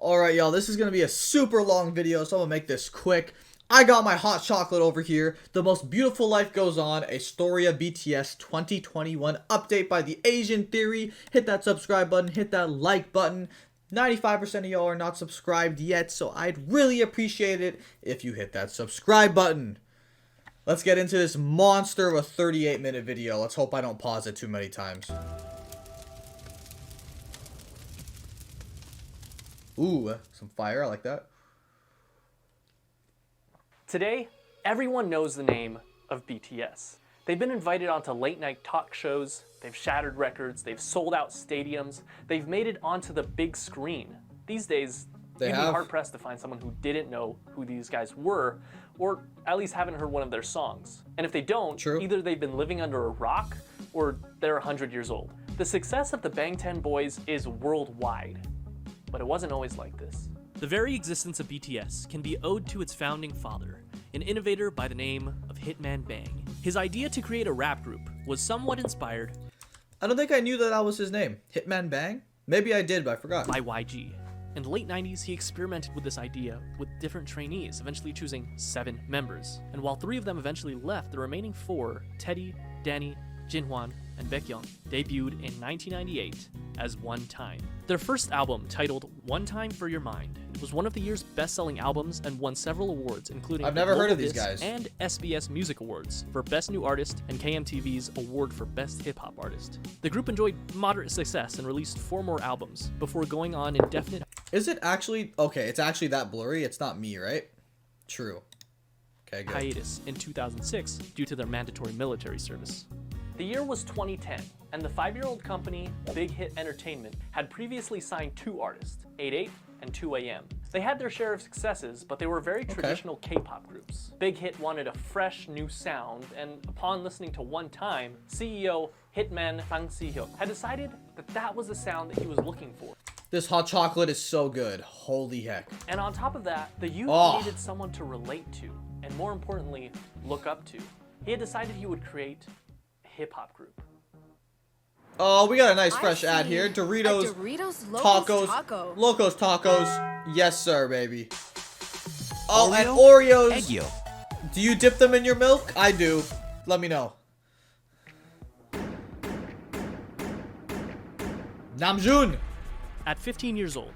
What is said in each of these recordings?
Alright, y'all, this is going to be a super long video, so I'm going to make this quick. I got my hot chocolate over here. The Most Beautiful Life Goes On, a story of BTS 2021 update by the Asian Theory. Hit that subscribe button, hit that like button. 95% of y'all are not subscribed yet, so I'd really appreciate it if you hit that subscribe button. Let's get into this monster of a 38-minute video. Let's hope I don't pause it too many times. Ooh, some fire. I like that. Today, everyone knows the name of BTS. They've been invited onto late-night talk shows, they've shattered records, they've sold out stadiums, they've made it onto the big screen. These days, you'd be hard-pressed to find someone who didn't know who these guys were, or at least haven't heard one of their songs. And if they don't, either they've been living under a rock, or they're 100 years old. The success of the Bangtan Boys is worldwide. But it wasn't always like this. The very existence of BTS can be owed to its founding father, an innovator by the name of Hitman Bang. His idea to create a rap group was somewhat inspired. I don't think I knew that was his name. Hitman Bang? Maybe I did, but I forgot. By YG. In the late 90s, he experimented with this idea with different trainees, eventually choosing 7 members. And while 3 of them eventually left, the remaining 4, Teddy, Danny, Jinhwan, and Baekhyun, debuted in 1998 as One Time. Their first album, titled One Time for Your Mind, was one of the year's best-selling albums and won several awards, including I've never heard of these guys. And SBS Music Awards for Best New Artist and KMTV's award for Best Hip-Hop Artist. The group enjoyed moderate success and released 4 more albums before going on indefinite. Is it actually okay? It's actually that blurry. It's not me, right? True. Okay, good. Hiatus in 2006 due to their mandatory military service. The year was 2010, and the 5-year-old company, Big Hit Entertainment, had previously signed 2 artists, 88 and 2AM. They had their share of successes, but they were very traditional K-pop groups. Big Hit wanted a fresh, new sound, and upon listening to One Time, CEO Hitman Bang Si-hyuk had decided that that was the sound that he was looking for. This hot chocolate is so good. Holy heck. And on top of that, the youth needed someone to relate to, and more importantly, look up to. He had decided he would create hip-hop group. Oh, we got a nice fresh ad here. Doritos Tacos. Locos Tacos. Yes, sir, baby. Oh, and Oreos. Egg yolk. Do you dip them in your milk? I do. Let me know. Namjoon. At 15 years old,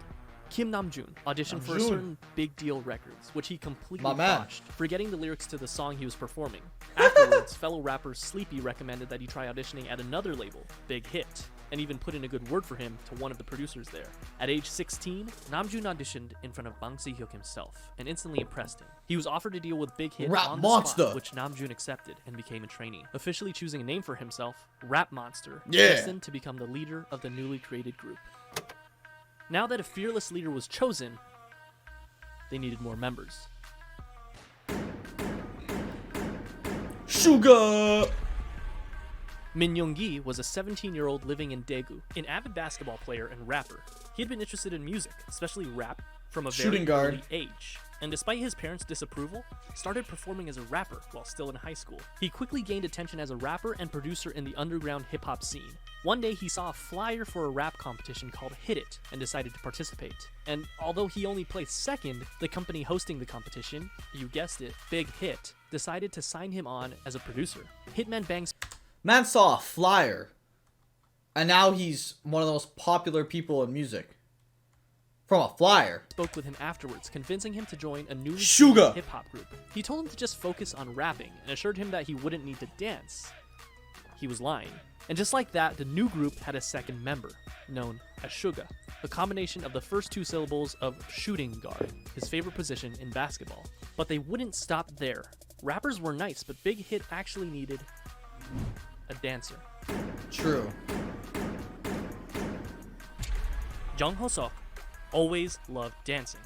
Kim Namjoon auditioned for a certain Big Deal Records, which he completely botched, forgetting the lyrics to the song he was performing. Afterwards, fellow rapper Sleepy recommended that he try auditioning at another label, Big Hit, and even put in a good word for him to one of the producers there. At age 16, Namjoon auditioned in front of Bang Si-hyuk himself and instantly impressed him. He was offered a deal with Big Hit on the spot, which Namjoon accepted and became a trainee, officially choosing a name for himself, Rap Monster, destined to become the leader of the newly created group. Now that a fearless leader was chosen, they needed more members. Sugar! Min Young-gi was a 17-year-old living in Daegu, an avid basketball player and rapper. He had been interested in music, especially rap, from a very early age. And despite his parents' disapproval, started performing as a rapper while still in high school. He quickly gained attention as a rapper and producer in the underground hip-hop scene. One day he saw a flyer for a rap competition called Hit It and decided to participate. And although he only placed second, the company hosting the competition, you guessed it, Big Hit, decided to sign him on as a producer. Hitman Bang's man saw a flyer, and now he's one of the most popular people in music. From a flyer. Spoke with him afterwards, convincing him to join a newly hip-hop group. He told him to just focus on rapping and assured him that he wouldn't need to dance. He was lying. And just like that, the new group had a second member, known as Suga, a combination of the first 2 syllables of shooting guard, his favorite position in basketball. But they wouldn't stop there. Rappers were nice, but Big Hit actually needed a dancer. True. Jung Ho-seok always loved dancing.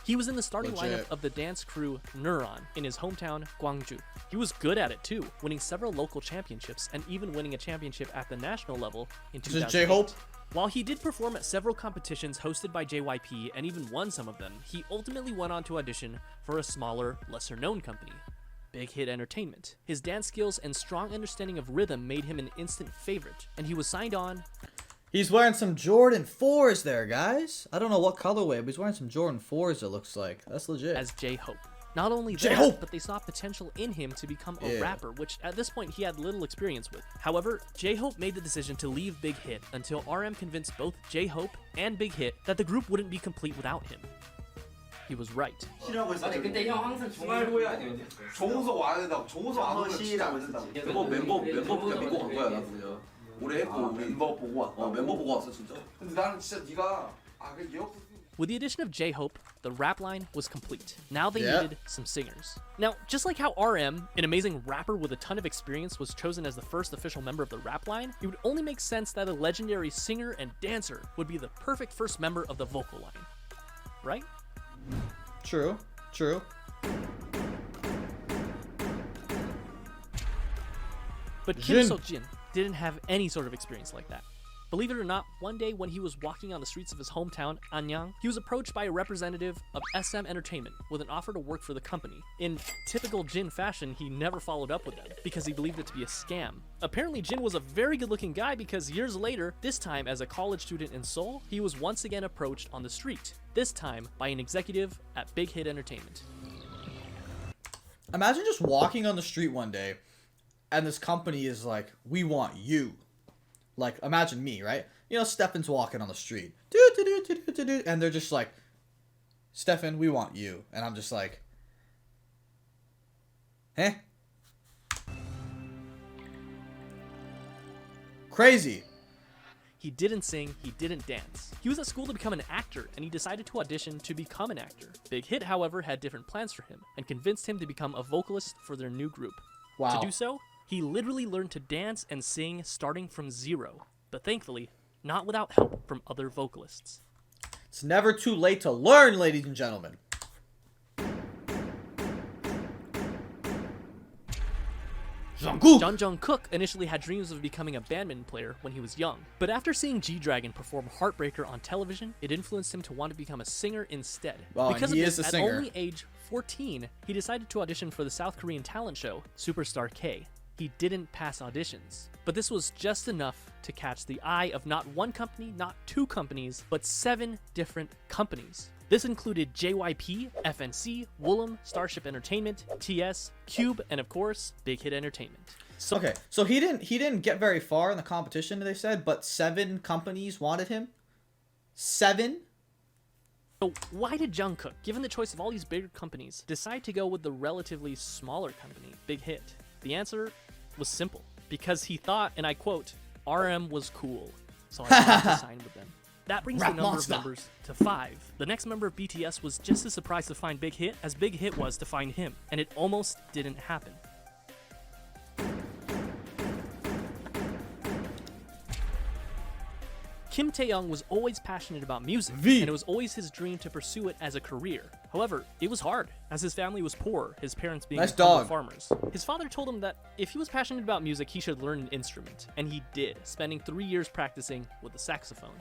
He was in the starting lineup of the dance crew Neuron in his hometown, Gwangju. He was good at it too, winning several local championships and even winning a championship at the national level in 2008. J-Hope? While he did perform at several competitions hosted by JYP and even won some of them, he ultimately went on to audition for a smaller, lesser-known company, Big Hit Entertainment. His dance skills and strong understanding of rhythm made him an instant favorite, and he was signed on He's wearing some Jordan 4s there, guys. I don't know what colorway, but he's wearing some Jordan 4s, it looks like. That's legit. As J-Hope. Not only that, J-Hope! but they saw potential in him to become a rapper, which at this point he had little experience with. However, J-Hope made the decision to leave Big Hit until RM convinced both J-Hope and Big Hit that the group wouldn't be complete without him. He was right. 아니 근데 형 항상 중간고에 아니면 종호석 와야 된다고. 종호석 안 오면 진짜 안 된다고. 멤버 믿고 간 거야 나 그냥. 오래 했고 멤버 보고 왔다. 멤버 보고 왔어 진짜. 근데 나는 진짜 네가 그 예약. With the addition of J-Hope, the rap line was complete. Now they needed some singers. Now, just like how RM, an amazing rapper with a ton of experience, was chosen as the first official member of the rap line, it would only make sense that a legendary singer and dancer would be the perfect first member of the vocal line. Right? True. But Kim So-jin didn't have any sort of experience like that. Believe it or not, one day when he was walking on the streets of his hometown, Anyang, he was approached by a representative of SM Entertainment with an offer to work for the company. In typical Jin fashion, he never followed up with them because he believed it to be a scam. Apparently, Jin was a very good-looking guy because years later, this time as a college student in Seoul, he was once again approached on the street, this time by an executive at Big Hit Entertainment. Imagine just walking on the street one day and this company is like, we want you. Like, imagine me, right? You know, Stefan's walking on the street. And they're just like, Stefan, we want you. And I'm just like, eh? Crazy. He didn't sing, he didn't dance. He was at school to become an actor, and he decided to audition to become an actor. Big Hit, however, had different plans for him, and convinced him to become a vocalist for their new group. Wow. To do so, he literally learned to dance and sing starting from zero, but thankfully, not without help from other vocalists. It's never too late to learn, ladies and gentlemen. Jung Jung-kook initially had dreams of becoming a badminton player when he was young, but after seeing G-Dragon perform Heartbreaker on television, it influenced him to want to become a singer instead. Oh, because and he of is this, a at singer. only age 14, he decided to audition for the South Korean talent show, Superstar K. He didn't pass auditions, but this was just enough to catch the eye of not one company, not two companies, but 7 different companies. This included JYP, FNC, Woollim, Starship Entertainment, TS, Cube, and of course, Big Hit Entertainment. So, Okay, so he didn't get very far in the competition, they said, but 7 companies wanted him? 7? So why did Jungkook, given the choice of all these bigger companies, decide to go with the relatively smaller company, Big Hit? The answer was simple. Because he thought, and I quote, RM was cool, so I had to sign with them. That brings the number of members to 5. The next member of BTS was just as surprised to find Big Hit as Big Hit was to find him, and it almost didn't happen. Kim Tae-young was always passionate about music, and it was always his dream to pursue it as a career. However, it was hard, as his family was poor, his parents being humble farmers. His father told him that if he was passionate about music, he should learn an instrument, and he did, spending 3 years practicing with the saxophone.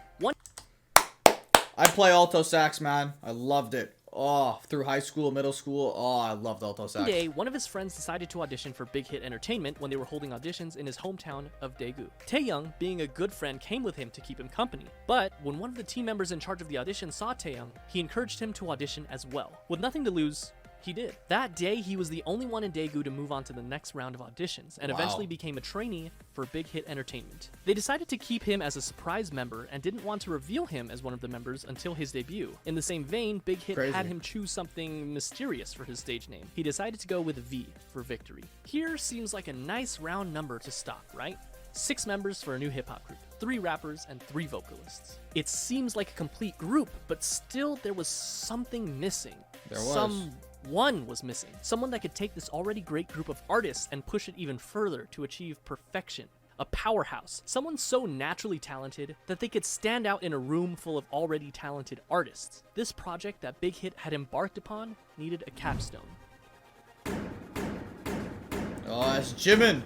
I play alto sax, man. I loved it. Oh, through high school, middle school. Oh, I loved alto sax. One day, one of his friends decided to audition for Big Hit Entertainment when they were holding auditions in his hometown of Daegu. Taeyoung, being a good friend, came with him to keep him company. But when one of the team members in charge of the audition saw Taeyoung, he encouraged him to audition as well. With nothing to lose, he did. That day, he was the only one in Daegu to move on to the next round of auditions, and eventually became a trainee for Big Hit Entertainment. They decided to keep him as a surprise member and didn't want to reveal him as one of the members until his debut. In the same vein, Big Hit had him choose something mysterious for his stage name. He decided to go with V for victory. Here seems like a nice round number to stop, right? 6 members for a new hip-hop group, 3 rappers and 3 vocalists. It seems like a complete group, but still there was something missing. Someone was missing. Someone that could take this already great group of artists and push it even further to achieve perfection. A powerhouse. Someone so naturally talented that they could stand out in a room full of already talented artists. This project that Big Hit had embarked upon needed a capstone. Oh, that's Jimin.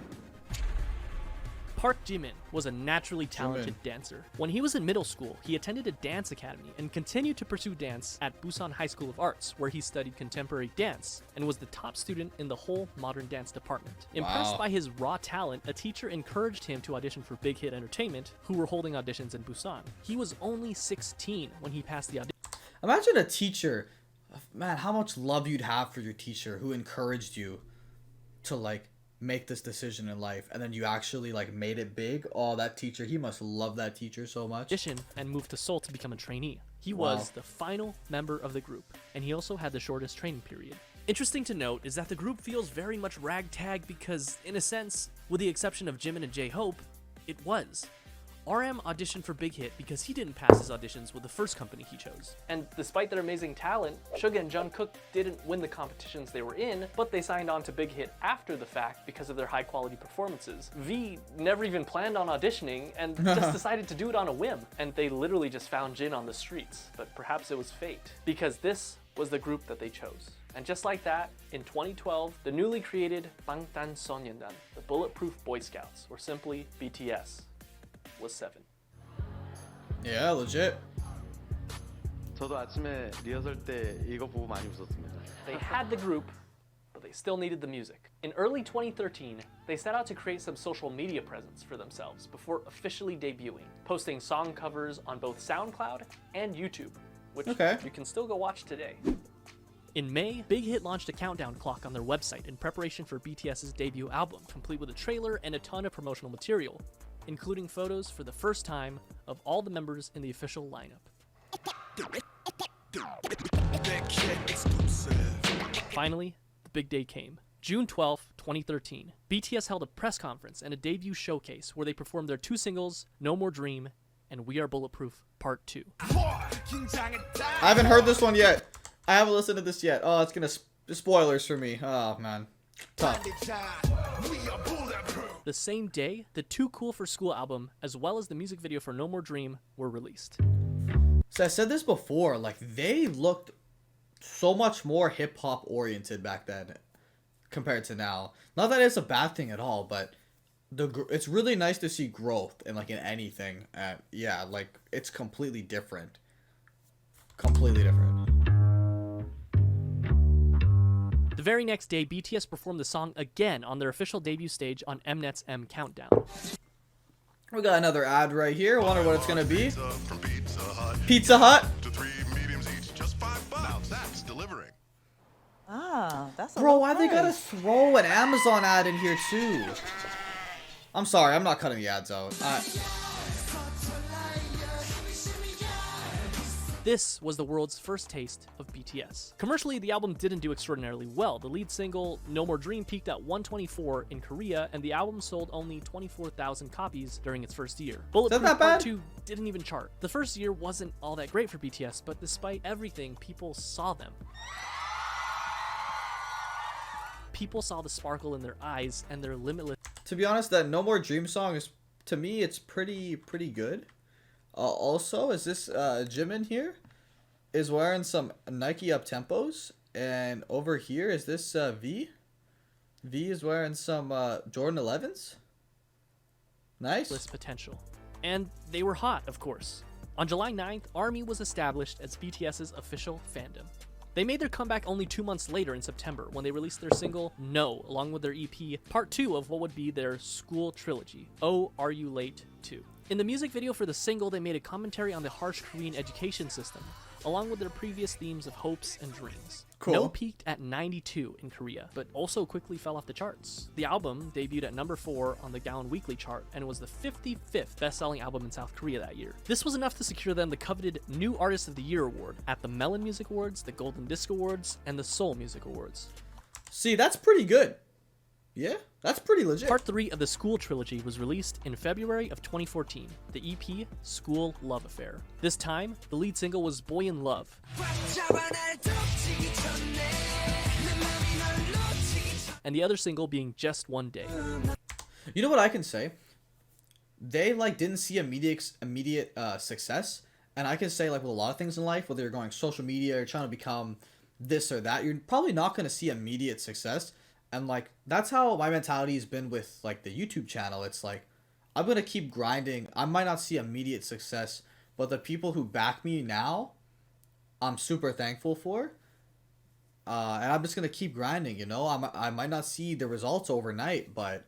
Park Jimin was a naturally talented dancer. When he was in middle school, he attended a dance academy and continued to pursue dance at Busan High School of Arts, where he studied contemporary dance and was the top student in the whole modern dance department. Impressed by his raw talent, a teacher encouraged him to audition for Big Hit Entertainment, who were holding auditions in Busan. He was only 16 when he passed the audition. Imagine a teacher, man, how much love you'd have for your teacher who encouraged you to like make this decision in life, and then you actually like made it big. Oh, that teacher, he must love that teacher so much. And moved to Seoul to become a trainee. He was the final member of the group, and he also had the shortest training period. Interesting to note is that the group feels very much ragtag because, in a sense, with the exception of Jimin and J-Hope, it was. RM auditioned for Big Hit because he didn't pass his auditions with the first company he chose. And despite their amazing talent, Suga and Jungkook didn't win the competitions they were in, but they signed on to Big Hit after the fact because of their high-quality performances. V never even planned on auditioning and just decided to do it on a whim, and they literally just found Jin on the streets. But perhaps it was fate, because this was the group that they chose. And just like that, in 2012, the newly created Bangtanso년dan, the Bulletproof Boy Scouts, or simply BTS, was 7. Yeah, legit. 저도 아침에 리허설 때 이거 보고 많이 웃었습니다. They had the group, but they still needed the music. In early 2013, they set out to create some social media presence for themselves before officially debuting, posting song covers on both SoundCloud and YouTube, which you can still go watch today. In May, Big Hit launched a countdown clock on their website in preparation for BTS's debut album, complete with a trailer and a ton of promotional material, including photos for the first time of all the members in the official lineup. Finally, the big day came. June 12, 2013, BTS held a press conference and a debut showcase where they performed their 2 singles, No More Dream and We Are Bulletproof Part 2. I haven't heard this one yet. I haven't listened to this yet. Oh, it's gonna spoilers for me. Oh man, tough. The same day, the Too Cool for School album, as well as the music video for No More Dream, were released. So I said this before, like they looked so much more hip-hop oriented back then compared to now. Not that it's a bad thing at all, but it's really nice to see growth in like in anything. Yeah, like it's completely different. Completely different. The very next day, BTS performed the song again on their official debut stage on Mnet's M Countdown. We got another ad right here. I wonder what it's gonna be. Pizza Hut. To 3 mediums each, just $5. Now that's delivering. Ah, that's a Bro, low why they gotta price. throw an Amazon ad in here too? I'm sorry, I'm not cutting the ads out. This was the world's first taste of BTS. Commercially, the album didn't do extraordinarily well. The lead single, No More Dream, peaked at 124 in Korea, and the album sold only 24,000 copies during its first year. Bulletproof that Part bad? 2 didn't even chart. The first year wasn't all that great for BTS, but despite everything, people saw them. People saw the sparkle in their eyes and their limitless... To be honest, that No More Dream song is, to me, it's pretty good. Also, is this Jimin here is wearing some Nike up-tempos, and over here is this V. V is wearing some Jordan 11s. Nice. potential. And they were hot, of course. On July 9th, ARMY was established as BTS's official fandom. They made their comeback only 2 months later in September when they released their single, No, along with their EP, part 2 of what would be their school trilogy, Oh, Are You Late 2. In the music video for the single, they made a commentary on the harsh Korean education system, along with their previous themes of hopes and dreams. Cool. No peaked at 92 in Korea, but also quickly fell off the charts. The album debuted at number 4 on the Gaon Weekly chart and was the 55th best-selling album in South Korea that year. This was enough to secure them the coveted New Artist of the Year award at the Melon Music Awards, the Golden Disc Awards, and the Seoul Music Awards. See, that's pretty good. Yeah, that's pretty legit. Part 3 of the School trilogy was released in February of 2014, the EP School Love Affair. This time, the lead single was Boy in Love, and the other single being Just One Day. You know what I can say? They like didn't see immediate success, and I can say like with a lot of things in life, whether you're going social media or trying to become this or that, you're probably not going to see immediate success. And like that's how my mentality has been with like the YouTube channel. It's like I'm gonna keep grinding. I might not see immediate success, but the people who back me now, I'm super thankful for. And I'm just gonna keep grinding, you know. I might not see the results overnight, but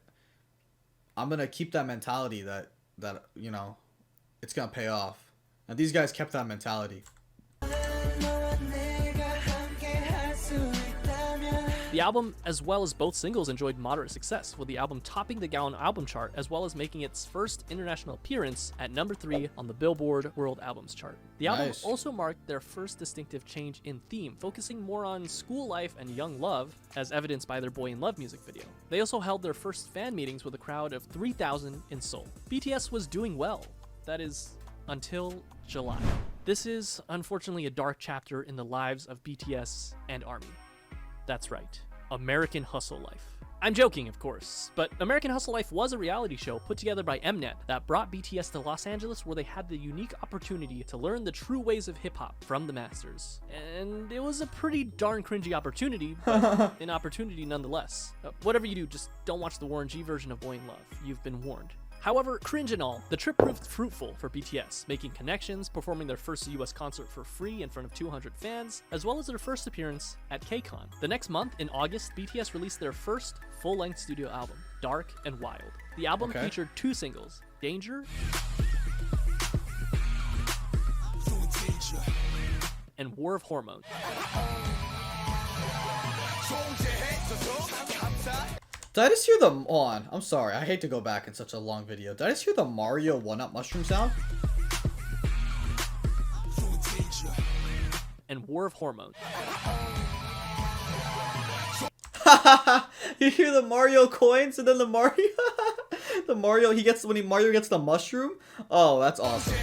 I'm gonna keep that mentality that you know, it's gonna pay off. And these guys kept that mentality. The album, as well as both singles, enjoyed moderate success, with the album topping the Gaon album chart, as well as making its first international appearance at number 3 on the Billboard World Albums chart. The album also marked their first distinctive change in theme, focusing more on school life and young love, as evidenced by their Boy in Love music video. They also held their first fan meetings with a crowd of 3,000 in Seoul. BTS was doing well. That is, until July. This is, unfortunately, a dark chapter in the lives of BTS and ARMY. That's right, American Hustle Life. I'm joking, of course, but American Hustle Life was a reality show put together by Mnet that brought BTS to Los Angeles, where they had the unique opportunity to learn the true ways of hip-hop from the masters. And it was a pretty darn cringy opportunity, but an opportunity nonetheless. Whatever you do, just don't watch the Warren G version of Boy in Love. You've been warned. However, cringe and all, the trip proved fruitful for BTS, making connections, performing their first US concert for free in front of 200 fans, as well as their first appearance at KCON. The next month, in August, BTS released their first full-length studio album, Dark and Wild. The album featured 2 singles, Danger and War of Hormones. Did I just hear the... Hold on. I'm sorry. I hate to go back in such a long video. Did I just hear the Mario 1-Up mushroom sound? And War of Hormones. You hear the Mario coins and then the Mario... the Mario, Mario gets the mushroom? Oh, that's awesome.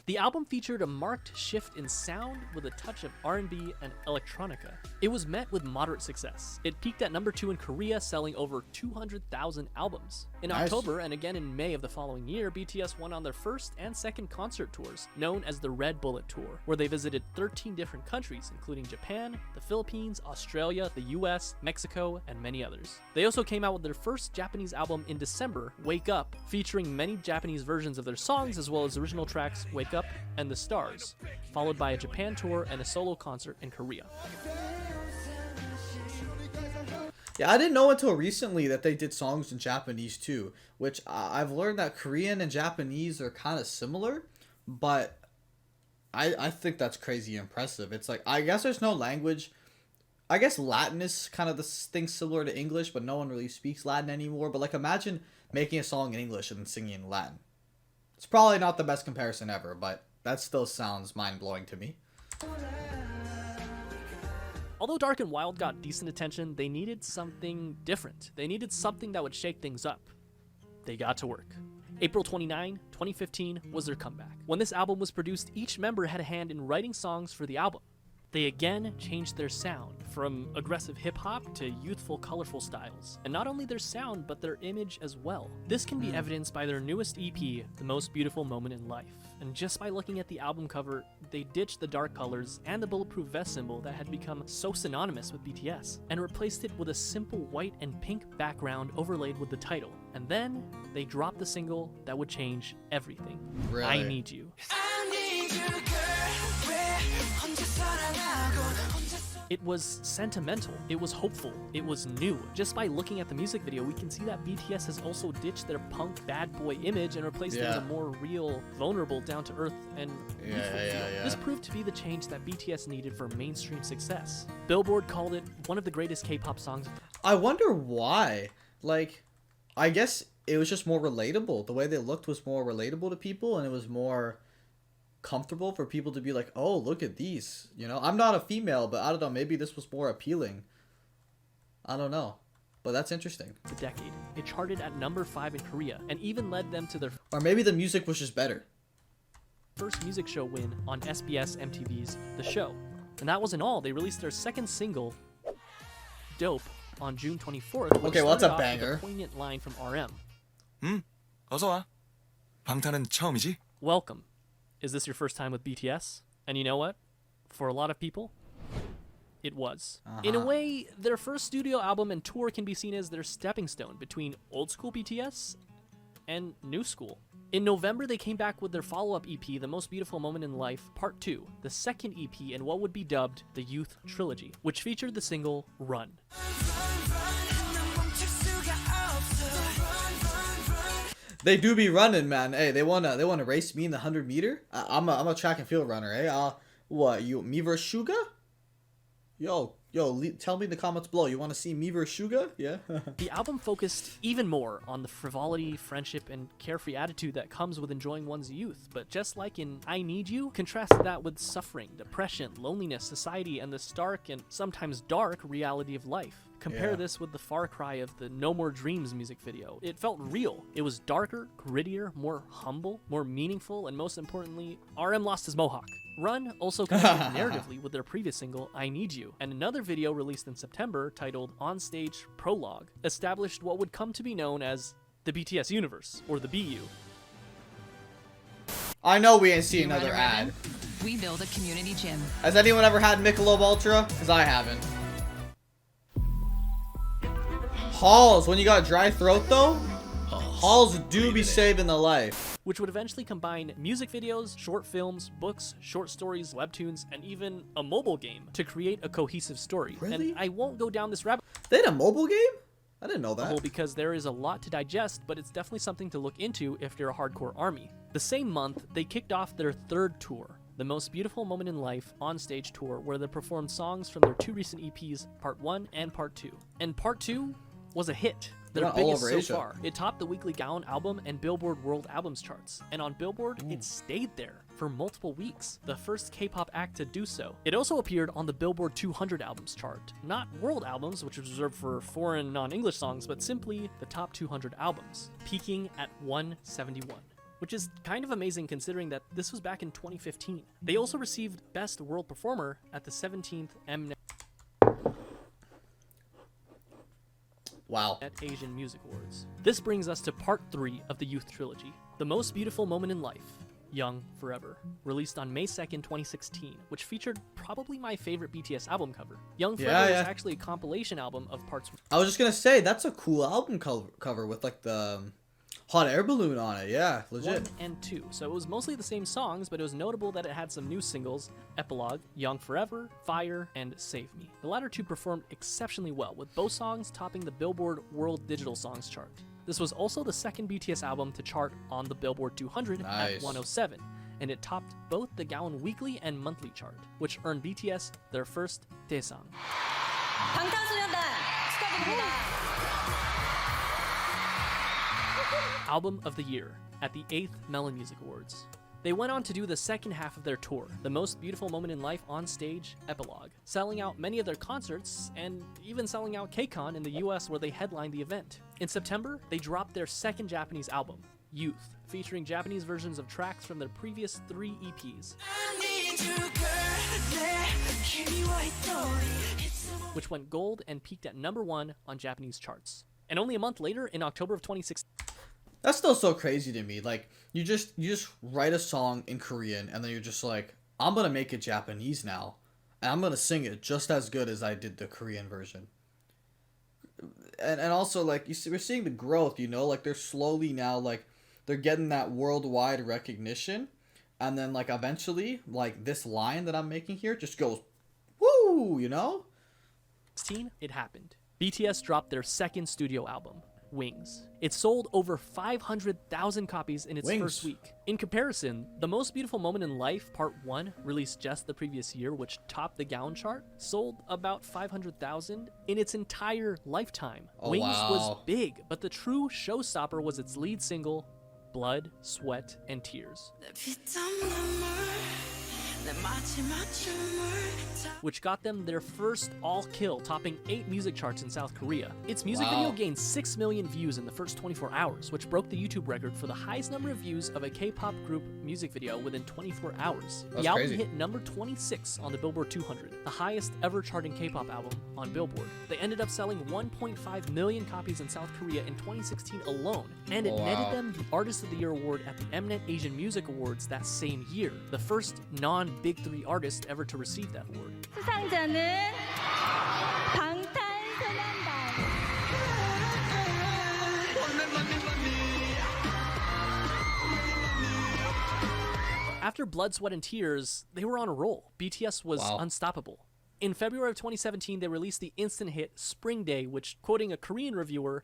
The album featured a marked shift in sound with a touch of R&B and electronica. It was met with moderate success. It peaked at number 2 in Korea, selling over 200,000 albums. In October and again in May of the following year, BTS went on their first and second concert tours, known as the Red Bullet Tour, where they visited 13 different countries, including Japan, the Philippines, Australia, the US, Mexico, and many others. They also came out with their first Japanese album in December, Wake Up, featuring many Japanese versions of their songs, as well as original tracks Wake Up and The Stars, followed by a Japan tour and a solo concert in Korea. Yeah, I didn't know until recently that they did songs in Japanese too, which I've learned that Korean and Japanese are kind of similar, but I think that's crazy impressive. It's like, I guess there's no language. I guess Latin is kind of the thing similar to English, but no one really speaks Latin anymore. But like, imagine making a song in English and then singing in Latin. It's probably not the best comparison ever, but that still sounds mind-blowing to me. Although Dark and Wild got decent attention, they needed something different. They needed something that would shake things up. They got to work. April 29, 2015 was their comeback. When this album was produced, each member had a hand in writing songs for the album. They again changed their sound, from aggressive hip-hop to youthful, colorful styles. And not only their sound, but their image as well. This can be evidenced by their newest EP, The Most Beautiful Moment in Life. And just by looking at the album cover, they ditched the dark colors and the bulletproof vest symbol that had become so synonymous with BTS, and replaced it with a simple white and pink background overlaid with the title. And then, they dropped the single that would change everything. Really? I Need You. It was sentimental, it was hopeful, it was new. Just by looking at the music video, we can see that BTS has also ditched their punk bad boy image and replaced it with a more real, vulnerable, down-to-earth, and youthful feel. This proved to be the change that BTS needed for mainstream success. Billboard called it one of the greatest K-pop songs. I wonder why. Like, I guess it was just more relatable. The way they looked was more relatable to people, and it was more comfortable for people to be like, oh, look at these, you know. I'm not a female, but I don't know, maybe this was more appealing. I don't know, but that's interesting. The decade. It charted at number 5 in Korea and even led them to their or maybe the music was just better. first music show win on SBS MTV's The Show. And that wasn't all. They released their second single, Dope, on June 24th. Okay, well, that's a banger. A poignant line from RM. 어서 와. 방탄은 처음이지? Welcome. Is this your first time with BTS? And you know what? For a lot of people, it was. In a way, their first studio album and tour can be seen as their stepping stone between old school BTS and New School. In November, they came back with their follow-up EP, The Most Beautiful Moment in Life, Part 2, the second EP in what would be dubbed the Youth Trilogy, which featured the single Run. They do be running, man. Hey, they wanna race me in the 100-meter? I'm a track and field runner, eh? What, me versus Suga? Yo, tell me in the comments below. You want to see me versus Suga? Yeah. The album focused even more on the frivolity, friendship, and carefree attitude that comes with enjoying one's youth. But just like in I Need You, contrast that with suffering, depression, loneliness, society, and the stark and sometimes dark reality of life. Compare this with the far cry of the No More Dreams music video. It felt real. It was darker, grittier, more humble, more meaningful, and most importantly, RM lost his mohawk. Run also connected narratively with their previous single, I Need You, and another video released in September titled Onstage Prologue established what would come to be known as the BTS universe, or the BU. I know we ain't seen another ad. We build a community gym. Has anyone ever had Michelob Ultra? Because I haven't. Halls, when you got dry throat though, Halls do be saving the life. Which would eventually combine music videos, short films, books, short stories, webtoons, and even a mobile game to create a cohesive story. Really? And I won't go down this rabbit They had a mobile game? I didn't know that. hole because there is a lot to digest, but it's definitely something to look into if you're a hardcore army. The same month, they kicked off their third tour, The Most Beautiful Moment in Life Onstage Tour, where they performed songs from their two recent EPs, Part 1 and Part 2. And Part 2 was a hit. Their biggest so far. It topped the weekly Gaon album and Billboard World Albums charts. And on Billboard, it stayed there for multiple weeks, the first K-pop act to do so. It also appeared on the Billboard 200 albums chart. Not world albums, which is reserved for foreign non-English songs, but simply the top 200 albums, peaking at 171. Which is kind of amazing considering that this was back in 2015. They also received Best World Performer at the 17th Mnet Asian Music Awards. This brings us to Part 3 of the Youth Trilogy, The Most Beautiful Moment in Life, Young Forever, released on May 2nd, 2016, which featured probably my favorite BTS album cover. Young Forever is actually a compilation album of parts. I was just gonna say, that's a cool album cover with like the hot air balloon on it. Yeah, legit. 1 and 2. So it was mostly the same songs, but it was notable that it had some new singles, Epilogue, Young Forever, Fire, and Save Me. The latter two performed exceptionally well, with both songs topping the Billboard World Digital Songs chart. This was also the second BTS album to chart on the Billboard 200 at 107, and it topped both the Gaon Weekly and Monthly chart, which earned BTS their first Daesang. Album of the Year at the 8th Melon Music Awards. They went on to do the second half of their tour, The Most Beautiful Moment in Life on Stage Epilogue, selling out many of their concerts and even selling out KCON in the US where they headlined the event. In September, they dropped their second Japanese album, Youth, featuring Japanese versions of tracks from their previous 3 EPs, which went gold and peaked at #1 on Japanese charts. And only a month later, in October of 2016, that's still so crazy to me. Like, you just write a song in Korean and then you're just like, I'm gonna make it Japanese now, and I'm gonna sing it just as good as I did the Korean version. And also, like, we're seeing the growth, you know, like they're slowly now, like, they're getting that worldwide recognition, and then like eventually, like, this line that I'm making here just goes, woo, you know? It happened. BTS dropped their second studio album, Wings. It sold over 500,000 copies in its first week. In comparison, The Most Beautiful Moment in Life Part 1, released just the previous year, which topped the Gaon chart, sold about 500,000 in its entire lifetime. Wings was big, but the true showstopper was its lead single, Blood, Sweat, and Tears, which got them their first all-kill, topping 8 music charts in South Korea. Its music video gained 6 million views in the first 24 hours, which broke the YouTube record for the highest number of views of a K-pop group music video within 24 hours. The album hit number 26 on the Billboard 200, the highest ever charting K-pop album on Billboard. They ended up selling 1.5 million copies in South Korea in 2016 alone, and it netted them the Artist of the Year award at the Mnet Asian Music Awards that same year, the first non-Big 3 artist ever to receive that award. 수상자는 방탄소년단. After Blood, Sweat, and Tears, they were on a roll. BTS was unstoppable. In February of 2017, they released the instant hit Spring Day, which, quoting a Korean reviewer,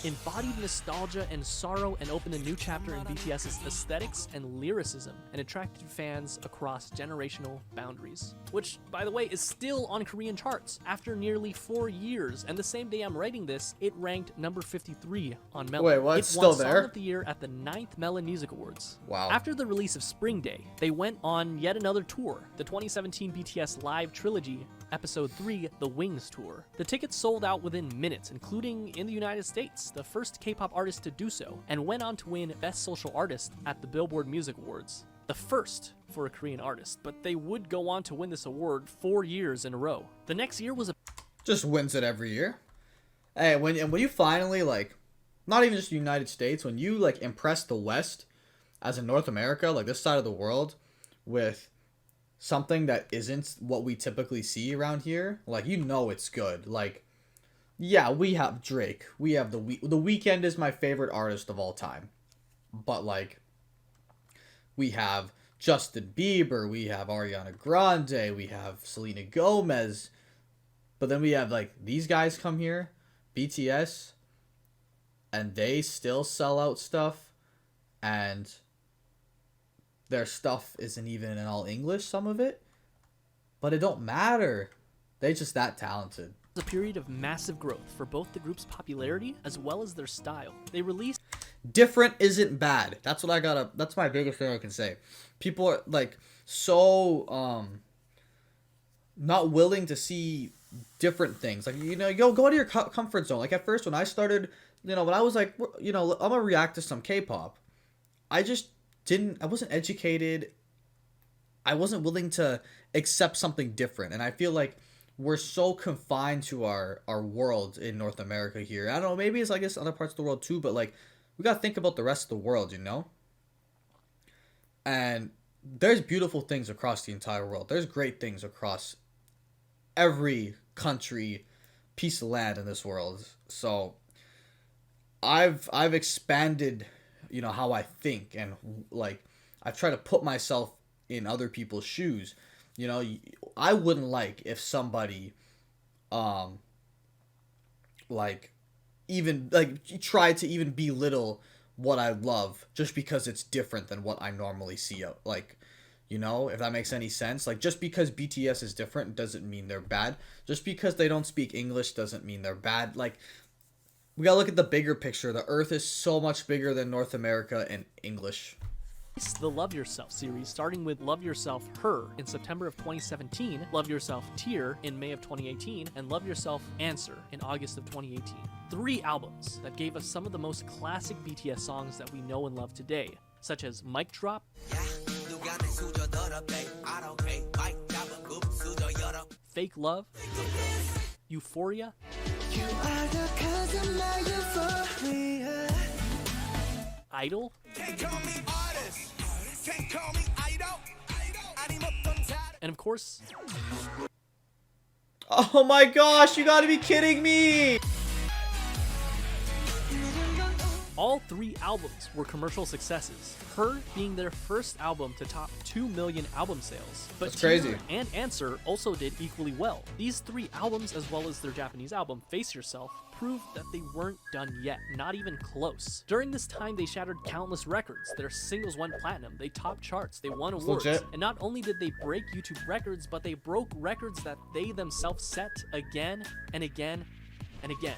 embodied nostalgia and sorrow and opened a new chapter in BTS's aesthetics and lyricism and attracted fans across generational boundaries. Which, by the way, is still on Korean charts after nearly 4 years, and the same day I'm writing this, it ranked number 53 on Melon. Wait, what? It It's still won there? Song of the Year at the 9th Melon Music Awards. Wow. After the release of Spring Day, they went on yet another tour, the 2017 BTS Live Trilogy, Episode 3, The Wings Tour. The tickets sold out within minutes, including in the United States, the first K-pop artist to do so, and went on to win Best Social Artist at the Billboard Music Awards. The first for a Korean artist, but they would go on to win this award 4 years in a row. The next year was a... Just wins it every year. Hey, when you finally, like, not even just the United States, when you, like, impress the West, as in North America, like this side of the world, with something that isn't what we typically see around here, like, you know it's good. Like, yeah, we have Drake. We have The Weeknd is my favorite artist of all time. But, like, we have Justin Bieber, we have Ariana Grande, we have Selena Gomez. But then we have, like, these guys come here, BTS, and they still sell out stuff, and their stuff isn't even in all English, some of it. But it don't matter. They're just that talented. A period of massive growth for both the group's popularity as well as their style. They released... Different isn't bad. That's what I gotta... That's my biggest thing I can say. People are, like, so, not willing to see different things. Like, you know, go out of your comfort zone. Like, at first, when I started, you know, when I was like, you know, I'm gonna react to some K-pop, I wasn't educated. I wasn't willing to accept something different. And I feel like we're so confined to our world in North America here. I don't know, maybe it's like this in other parts of the world too, but, like, we gotta think about the rest of the world, you know? And there's beautiful things across the entire world. There's great things across every country, piece of land in this world. So I've expanded, you know, how I think, and, like, I've tried to put myself in other people's shoes. You know, I wouldn't like if somebody, like, even, like, tried to even belittle what I love just because it's different than what I normally see out. Like, you know, if that makes any sense. Like, just because BTS is different doesn't mean they're bad. Just because they don't speak English doesn't mean they're bad. Like, we gotta look at the bigger picture. The earth is so much bigger than North America and English. The Love Yourself series, starting with Love Yourself Her in September of 2017, Love Yourself Tear in May of 2018, and Love Yourself Answer in August of 2018. 3 albums that gave us some of the most classic BTS songs that we know and love today, such as Mic Drop, Fake Love, Euphoria, Idol, and of course... Oh my gosh, you gotta be kidding me! All 3 albums were commercial successes, Her being their first album to top 2 million album sales. But That's crazy. Tear and Answer also did equally well. These 3 albums, as well as their Japanese album, Face Yourself, proved that they weren't done yet, not even close. During this time, they shattered countless records. Their singles went platinum, they topped charts, they won awards. Legit. And not only did they break YouTube records, but they broke records that they themselves set again and again and again.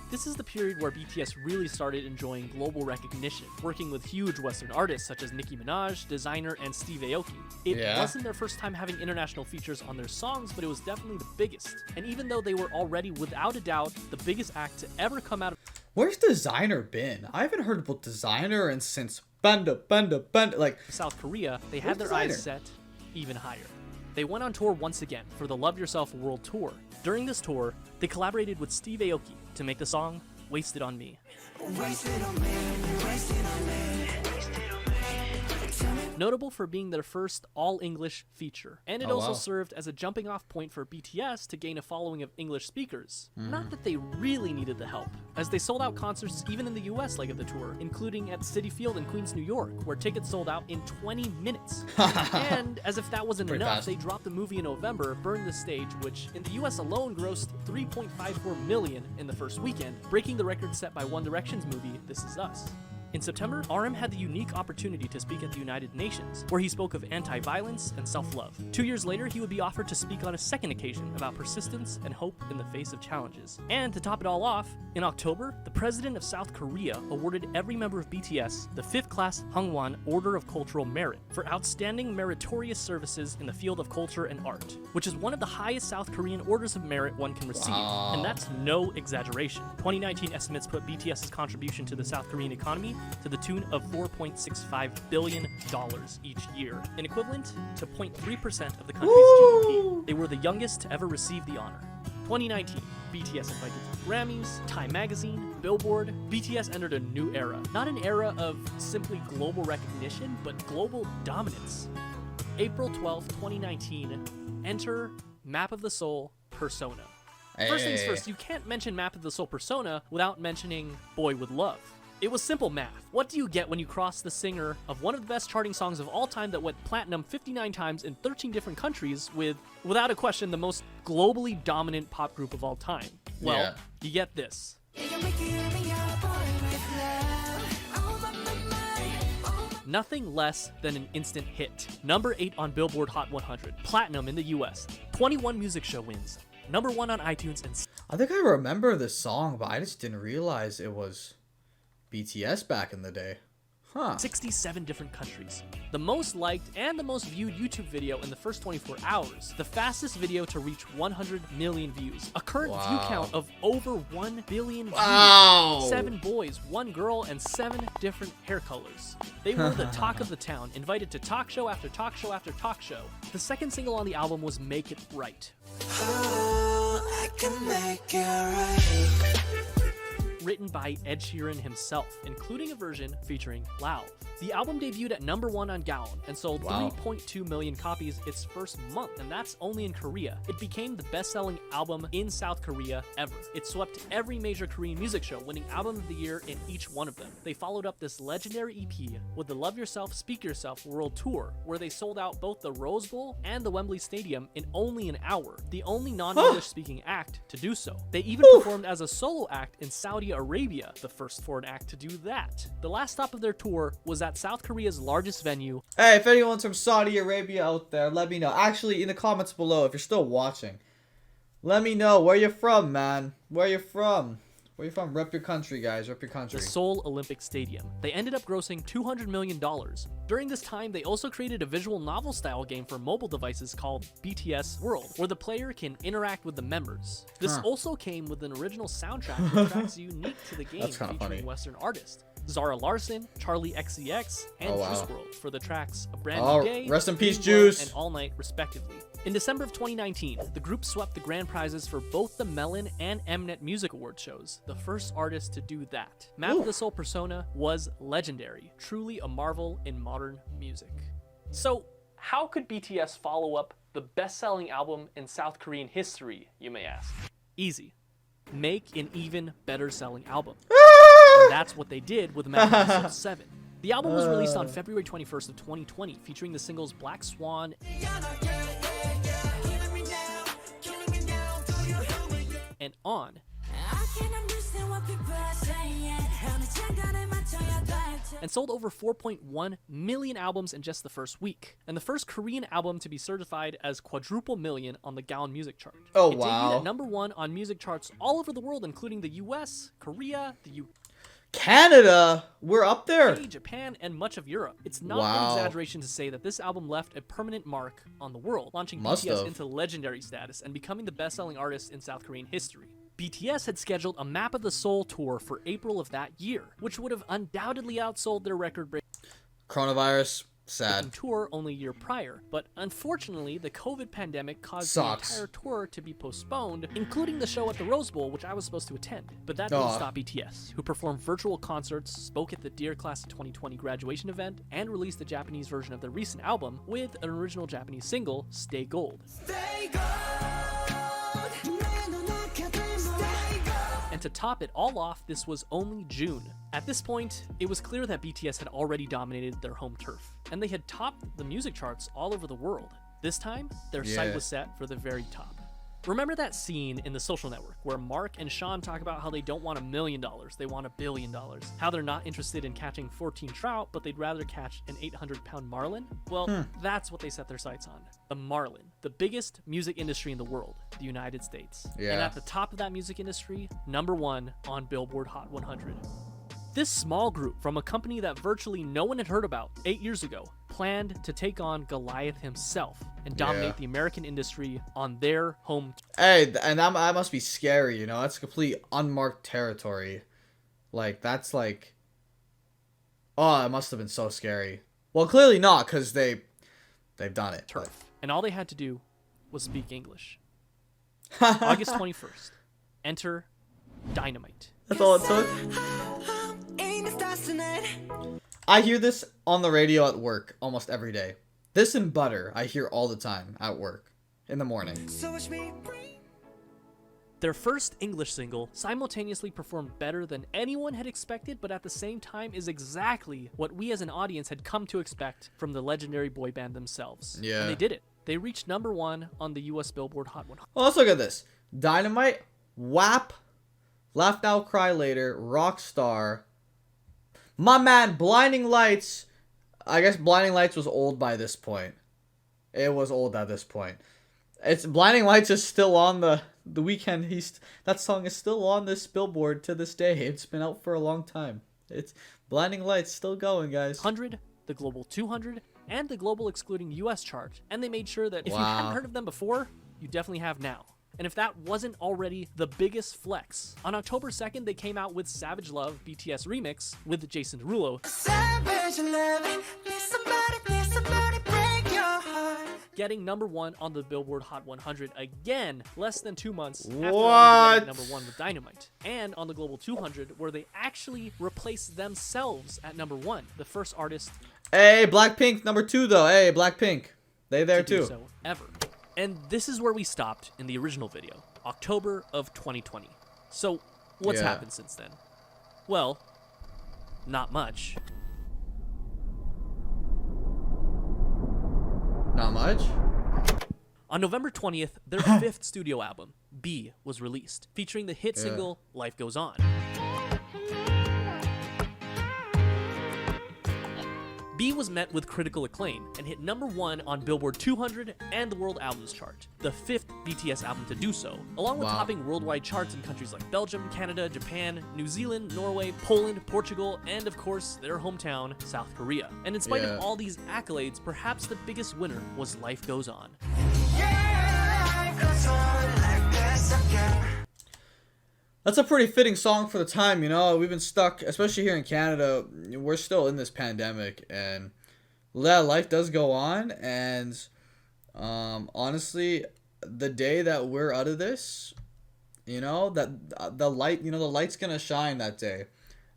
This is the period where BTS really started enjoying global recognition, working with huge Western artists such as Nicki Minaj, Designer, and Steve Aoki. It wasn't their first time having international features on their songs, but it was definitely the biggest. And even though they were already, without a doubt, the biggest act to ever come out of... Where's Designer been? I haven't heard about Designer and since Banda, like... South Korea, they had their eyes set even higher. They went on tour once again for the Love Yourself World Tour. During this tour, they collaborated with Steve Aoki to make the song Wasted on Me. Wasted on me, wasted on me, wasted on me. notable for being their first all-English feature. And it also served as a jumping-off point for BTS to gain a following of English speakers. Not that they really needed the help, as they sold out concerts even in the US leg of the tour, including at Citi Field in Queens, New York, where tickets sold out in 20 minutes. And as if that wasn't enough, they dropped the movie in November, Burn the Stage, which in the US alone grossed $3.54 million in the first weekend, breaking the record set by One Direction's movie, This Is Us. In September, RM had the unique opportunity to speak at the United Nations, where he spoke of anti-violence and self-love. 2 years later, he would be offered to speak on a second occasion about persistence and hope in the face of challenges. And to top it all off, in October, the president of South Korea awarded every member of BTS the 5th class Hwangwon Order of Cultural Merit for outstanding meritorious services in the field of culture and art, which is one of the highest South Korean orders of merit one can receive, and that's no exaggeration. 2019 estimates put BTS's contribution to the South Korean economy to the tune of $4.65 billion each year, an equivalent to 0.3% of the country's GDP. They were the youngest to ever receive the honor. 2019, BTS invited to the Grammys, Time Magazine, Billboard. BTS entered a new era. Not an era of simply global recognition, but global dominance. April 12th, 2019, enter Map of the Soul Persona. First things first, you can't mention Map of the Soul Persona without mentioning Boy With Love. It was simple math. What do you get when you cross the singer of one of the best charting songs of all time that went platinum 59 times in 13 different countries with, without a question, the most globally dominant pop group of all time? Well, you get this. Nothing less than an instant hit. Number 8 on Billboard Hot 100, platinum in the US, 21 music show wins, number 1 on iTunes, and I think I remember this song, but I just didn't realize it was BTS back in the day. 67 different countries. The most liked and the most viewed YouTube video in the first 24 hours. The fastest video to reach 100 million views. A current view count of over 1 billion views. 7 boys, 1 girl, and 7 different hair colors. They were the talk of the town, invited to talk show after talk show after talk show. The second single on the album was Make It Right. I can make it right. Written by Ed Sheeran himself, including a version featuring Lauv. The album debuted at number 1 on Gaon and sold 3.2 million copies its first month, and that's only in Korea. It became the best-selling album in South Korea ever. It swept every major Korean music show, winning Album of the Year in each one of them. They followed up this legendary EP with the Love Yourself, Speak Yourself World Tour, where they sold out both the Rose Bowl and the Wembley Stadium in only an hour, the only non-English speaking act to do so. They even performed as a solo act in Saudi Arabia, the first foreign act to do that. The last stop of their tour was at South Korea's largest venue. Hey, if anyone's from Saudi Arabia out there, let me know. Actually, in the comments below, if you're still watching, let me know where you're from, man. Where you're from. Where you from? Rep your country, guys. Rep your country. The Seoul Olympic Stadium. They ended up grossing $200 million. During this time, they also created a visual novel-style game for mobile devices called BTS World, where the player can interact with the members. This also came with an original soundtrack with tracks unique to the game featuring Western artists. Zara Larsson, Charlie XCX, and Juice WRLD for the tracks A Brand New Day, rest in peace, Billboard, Juice, and All Night, respectively. In December of 2019, the group swept the grand prizes for both the Melon and Mnet Music Award shows, the first artist to do that. Map of the Soul Persona was legendary, truly a marvel in modern music. So, how could BTS follow up the best-selling album in South Korean history, you may ask? Easy. Make an even better selling album. And that's what they did with Map of the Soul 7. The album was released on February 21st of 2020, featuring the singles Black Swan and On. And sold over 4.1 million albums in just the first week, and the first Korean album to be certified as quadruple million on the Gaon music chart. Oh, it debuted at number 1 on music charts all over the world, including the US, Korea, the UK, Canada, we're up there. Japan, and much of Europe. It's not an exaggeration to say that this album left a permanent mark on the world, launching BTS into legendary status and becoming the best-selling artist in South Korean history. BTS had scheduled a Map of the Soul tour for April of that year, which would have undoubtedly outsold their record break. Coronavirus. Sad. Tour only a year prior, but unfortunately, the COVID pandemic caused Sucks. the entire tour to be postponed, including the show at the Rose Bowl, which I was supposed to attend. But that didn't stop BTS, who performed virtual concerts, spoke at the Dear Class of 2020 graduation event, and released the Japanese version of their recent album with an original Japanese single, Stay Gold. Stay gold. And to top it all off, this was only June. At this point, it was clear that BTS had already dominated their home turf, and they had topped the music charts all over the world. This time, their sight was set for the very top. Remember that scene in The Social Network where Mark and Sean talk about how they don't want $1 million, they want $1 billion? How they're not interested in catching 14 trout, but they'd rather catch an 800-pound marlin? Well, that's what they set their sights on. The marlin, the biggest music industry in the world, the United States. Yeah. And at the top of that music industry, #1 on Billboard Hot 100. This small group from a company that virtually no one had heard about 8 years ago planned to take on Goliath himself and dominate the American industry on their home. Hey, and that must be scary, you know? That's complete unmarked territory. Like, that's like... Oh, it must have been so scary. Well, clearly not, because they've done it. Turf. And all they had to do was speak English. August 21st. Enter Dynamite. That's all it took. I hear this on the radio at work almost every day. This and Butter I hear all the time at work in the morning. Their first English single simultaneously performed better than anyone had expected, but at the same time is exactly what we as an audience had come to expect from the legendary boy band themselves. Yeah. And they did it. They reached #1 on the US Billboard Hot 100. Well, let's look at this. Dynamite, WAP, Laugh Now Cry Later, Rockstar. My man, Blinding Lights. I guess Blinding Lights was old by this point. It was old at this point. It's Blinding Lights is still on the weekend. That song is still on this Billboard to this day. It's been out for a long time. It's Blinding Lights still going, guys. 100, the Global 200, and the Global excluding US chart. And they made sure that if you hadn't heard of them before, you definitely have now. And if that wasn't already the biggest flex, on October 2nd, they came out with Savage Love BTS Remix with Jason Derulo. Savage love, please somebody break your heart. Getting #1 on the Billboard Hot 100 again, less than 2 months after What? getting #1 with Dynamite. And on the Global 200, where they actually replaced themselves at #1, the first artist. Hey, Blackpink #2 though. Hey, Blackpink, they there to do too. So ever. And this is where we stopped in the original video, October of 2020. So what's happened since then? Well, not much. Not much. On November 20th, their 5th studio album, B, was released, featuring the hit single Life Goes On. B was met with critical acclaim and hit #1 on Billboard 200 and the World Albums Chart, the 5th BTS album to do so, along with topping worldwide charts in countries like Belgium, Canada, Japan, New Zealand, Norway, Poland, Portugal, and of course, their hometown, South Korea. And in spite of all these accolades, perhaps the biggest winner was Life Goes On. That's a pretty fitting song for the time, you know. We've been stuck, especially here in Canada. We're still in this pandemic, and life does go on. And honestly, the day that we're out of this, you know, that the light's gonna shine that day,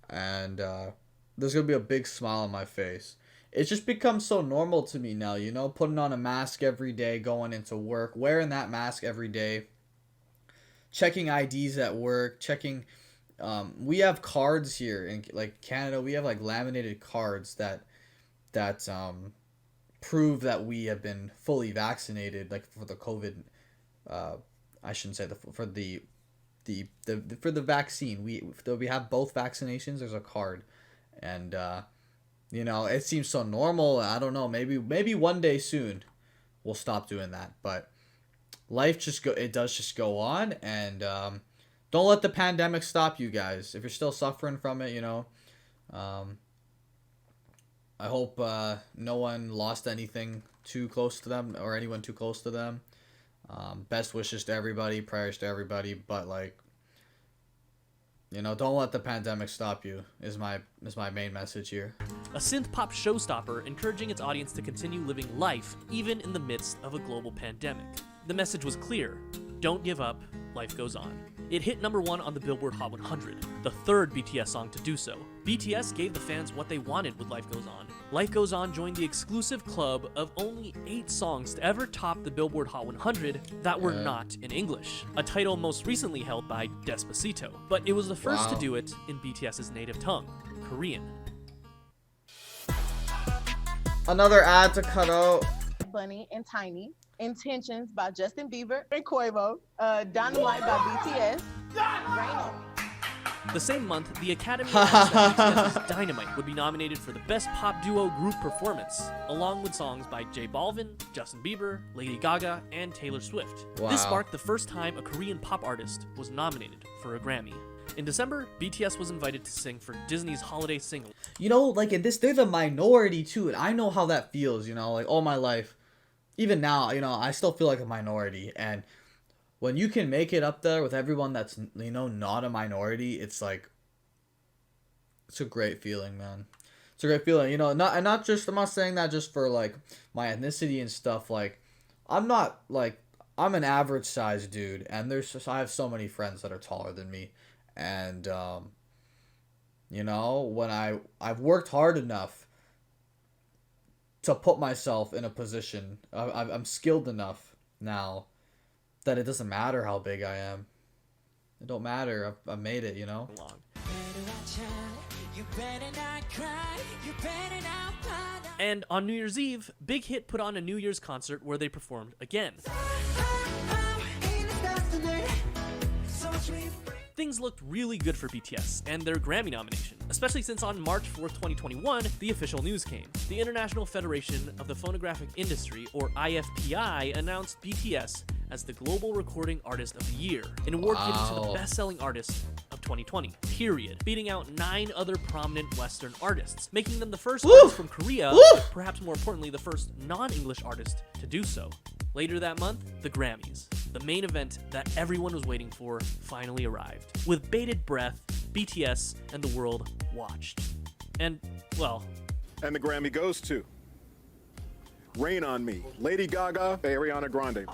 and there's gonna be a big smile on my face. It's just become so normal to me now, you know, putting on a mask every day, going into work, wearing that mask every day. Checking IDs at work, checking, we have cards here in like Canada. We have like laminated cards that prove that we have been fully vaccinated, like for the COVID. I shouldn't say for the vaccine. We have both vaccinations. There's a card, and you know, it seems so normal. I don't know. Maybe one day soon, we'll stop doing that, but. Life does just go on, and don't let the pandemic stop you guys. If you're still suffering from it, you know, I hope no one lost anything too close to them or anyone too close to them. Best wishes to everybody, prayers to everybody, but like, you know, don't let the pandemic stop you is my main message here. a synth-pop showstopper encouraging its audience to continue living life even in the midst of a global pandemic. The message was clear: don't give up, life goes on. It hit #1 on the Billboard Hot 100, the third BTS song to do so. BTS gave the fans what they wanted with Life Goes On. Life Goes On joined the exclusive club of only 8 songs to ever top the Billboard Hot 100 that were not in English, a title most recently held by Despacito. But it was the first to do it in BTS's native tongue, Korean. Another ad to cut out. Bunny and Tiny, Intentions by Justin Bieber and Quavo, Dynamite by BTS, Rain On Me. The same month, the Academy announced that BTS's Dynamite would be nominated for the Best Pop Duo Group Performance, along with songs by J Balvin, Justin Bieber, Lady Gaga, and Taylor Swift. Wow. This marked the first time a Korean pop artist was nominated for a Grammy. In December, BTS was invited to sing for Disney's holiday single. You know, like in this, they're the minority too, and I know how that feels, you know, like all my life. Even now, you know, I still feel like a minority, and when you can make it up there with everyone that's, you know, not a minority, it's like, it's a great feeling, man. It's a great feeling, you know, I'm not saying that just for like my ethnicity and stuff. Like, I'm an average sized dude, and I have so many friends that are taller than me, and you know, when I've worked hard enough to put myself in a position, I'm skilled enough now that it doesn't matter how big I am. It don't matter. I've made it, you know? And on New Year's Eve, Big Hit put on a New Year's concert where they performed again. Things looked really good for BTS and their Grammy nomination, especially since on March 4th, 2021, the official news came. The International Federation of the Phonographic Industry, or IFPI, announced BTS as the Global Recording Artist of the Year, an award given to the best-selling artist of 2020, period, beating out 9 other prominent Western artists, making them the first artist from Korea, perhaps more importantly, the first non-English artist to do so. Later that month, the Grammys, the main event that everyone was waiting for, finally arrived. With bated breath, BTS and the world watched. And, well... And the Grammy goes to Rain on Me, Lady Gaga, Ariana Grande.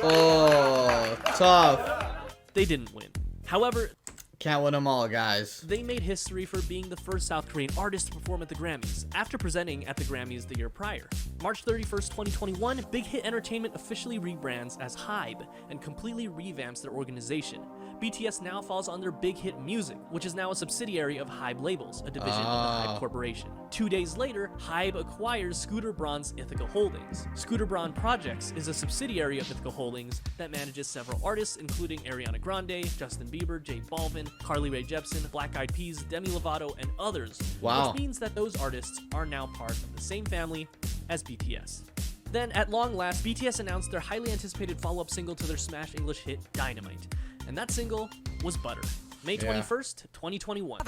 Oh, tough. They didn't win. However, can't win them all, guys. They made history for being the first South Korean artist to perform at the Grammys, after presenting at the Grammys the year prior. March 31st, 2021, Big Hit Entertainment officially rebrands as HYBE and completely revamps their organization. BTS now falls under Big Hit Music, which is now a subsidiary of HYBE Labels, a division of the HYBE Corporation. 2 days later, HYBE acquires Scooter Braun's Ithaca Holdings. Scooter Braun Projects is a subsidiary of Ithaca Holdings that manages several artists, including Ariana Grande, Justin Bieber, J Balvin, Carly Rae Jepsen, Black Eyed Peas, Demi Lovato, and others. Wow. Which means that those artists are now part of the same family as BTS. Then, at long last, BTS announced their highly anticipated follow-up single to their smash English hit, Dynamite. And that single was Butter. May 21st, 2021.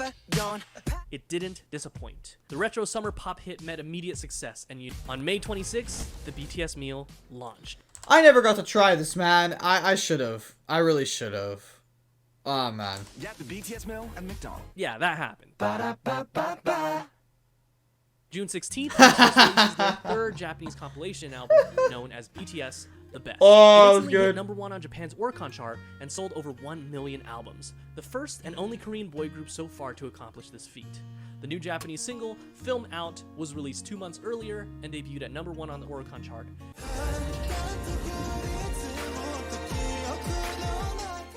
It didn't disappoint. The retro summer pop hit met immediate success, and on May 26th, the BTS meal launched. I never got to try this, man. I should have. I really should have. Oh, man. Yeah, the BTS meal at McDonald's. Yeah, that happened. June 16th, BTS releases their third Japanese compilation album, known as BTS The Best. Oh, it that's good. Hit #1 on Japan's Oricon chart and sold over 1 million albums. The first and only Korean boy group so far to accomplish this feat. The new Japanese single, Film Out, was released 2 months earlier and debuted at #1 on the Oricon chart.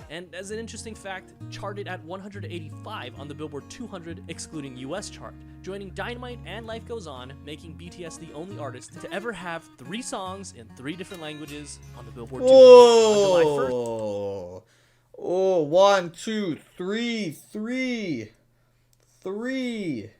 And as an interesting fact, charted at 185 on the Billboard 200 excluding US chart, joining Dynamite and Life Goes On, making BTS the only artist to ever have 3 songs in 3 different languages on the Billboard 200 on July 1st. Oh, 1, 2, 3, 3.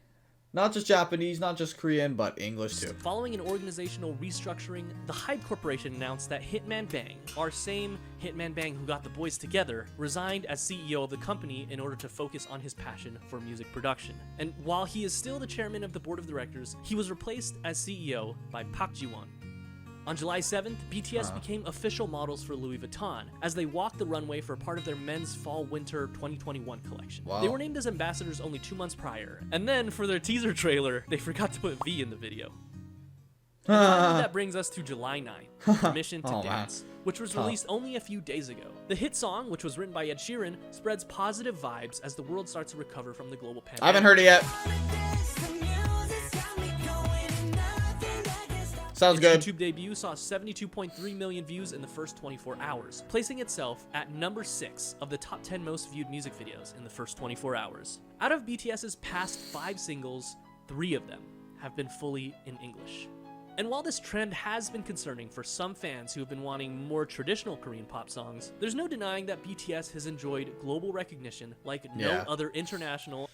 Not just Japanese, not just Korean, but English too. Following an organizational restructuring, the HYBE Corporation announced that Hitman Bang, our same Hitman Bang who got the boys together, resigned as CEO of the company in order to focus on his passion for music production. And while he is still the chairman of the board of directors, he was replaced as CEO by Park Ji-won. On July 7th, BTS became official models for Louis Vuitton as they walked the runway for part of their men's fall-winter 2021 collection. Wow. They were named as ambassadors only 2 months prior, and then for their teaser trailer, they forgot to put V in the video. And finally, that brings us to July 9th, Permission to Dance, which was released only a few days ago. The hit song, which was written by Ed Sheeran, spreads positive vibes as the world starts to recover from the global pandemic. I haven't heard it yet. Sounds good. Its YouTube debut saw 72.3 million views in the first 24 hours, placing itself at number 6 of the top 10 most viewed music videos in the first 24 hours. Out of BTS's past 5 singles, 3 of them have been fully in English. And while this trend has been concerning for some fans who have been wanting more traditional Korean pop songs, there's no denying that BTS has enjoyed global recognition like no other international.